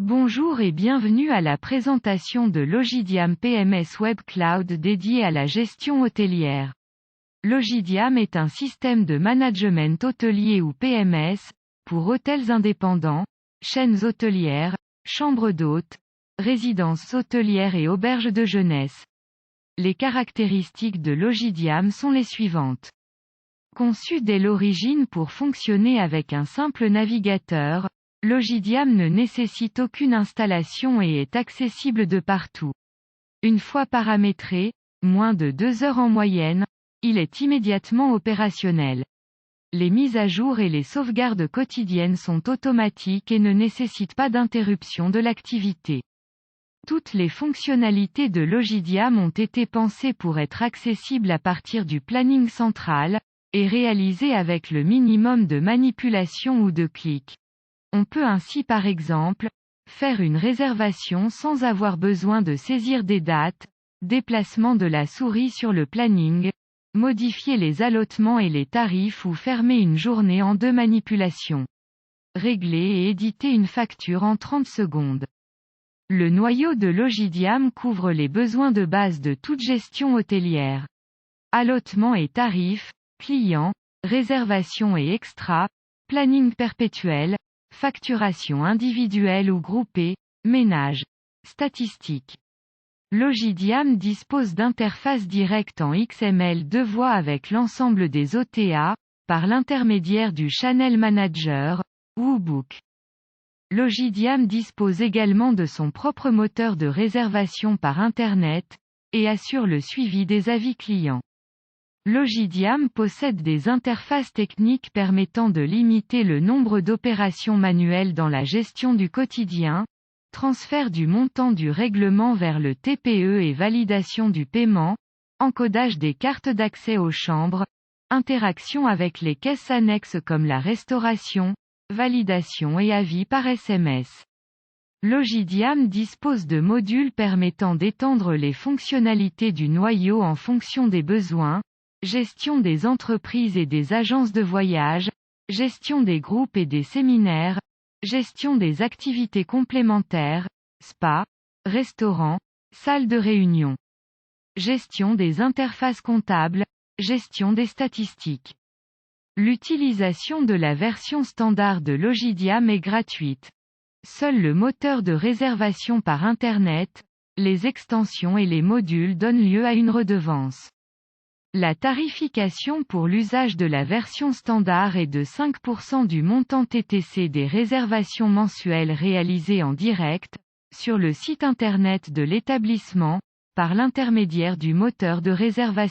Bonjour et bienvenue à la présentation de Logidiam PMS Web Cloud dédié à la gestion hôtelière. Logidiam est un système de management hôtelier ou PMS, pour hôtels indépendants, chaînes hôtelières, chambres d'hôtes, résidences hôtelières et auberges de jeunesse. Les caractéristiques de Logidiam sont les suivantes. Conçu dès l'origine pour fonctionner avec un simple navigateur, Logidiam ne nécessite aucune installation et est accessible de partout. Une fois paramétré, moins de 2 heures en moyenne, il est immédiatement opérationnel. Les mises à jour et les sauvegardes quotidiennes sont automatiques et ne nécessitent pas d'interruption de l'activité. Toutes les fonctionnalités de Logidiam ont été pensées pour être accessibles à partir du planning central, et réalisées avec le minimum de manipulation ou de clics. On peut ainsi par exemple, faire une réservation sans avoir besoin de saisir des dates, déplacement de la souris sur le planning, modifier les allotements et les tarifs ou fermer une journée en 2 manipulations. Régler et éditer une facture en 30 secondes. Le noyau de Logidiam couvre les besoins de base de toute gestion hôtelière. Allotements et tarifs, clients, réservation et extra, planning perpétuel, facturation individuelle ou groupée, ménage, statistiques. Logidiam dispose d'interfaces directes en XML 2 voies avec l'ensemble des OTA, par l'intermédiaire du Channel Manager, Woobook. Logidiam dispose également de son propre moteur de réservation par Internet, et assure le suivi des avis clients. Logidiam possède des interfaces techniques permettant de limiter le nombre d'opérations manuelles dans la gestion du quotidien, transfert du montant du règlement vers le TPE et validation du paiement, encodage des cartes d'accès aux chambres, interaction avec les caisses annexes comme la restauration, validation et avis par SMS. Logidiam dispose de modules permettant d'étendre les fonctionnalités du noyau en fonction des besoins, gestion des entreprises et des agences de voyage, gestion des groupes et des séminaires, gestion des activités complémentaires, spa, restaurants, salles de réunion. Gestion des interfaces comptables, gestion des statistiques. L'utilisation de la version standard de Logidiam est gratuite. Seul le moteur de réservation par Internet, les extensions et les modules donnent lieu à une redevance. La tarification pour l'usage de la version standard est de 5% du montant TTC des réservations mensuelles réalisées en direct, sur le site internet de l'établissement, par l'intermédiaire du moteur de réservation.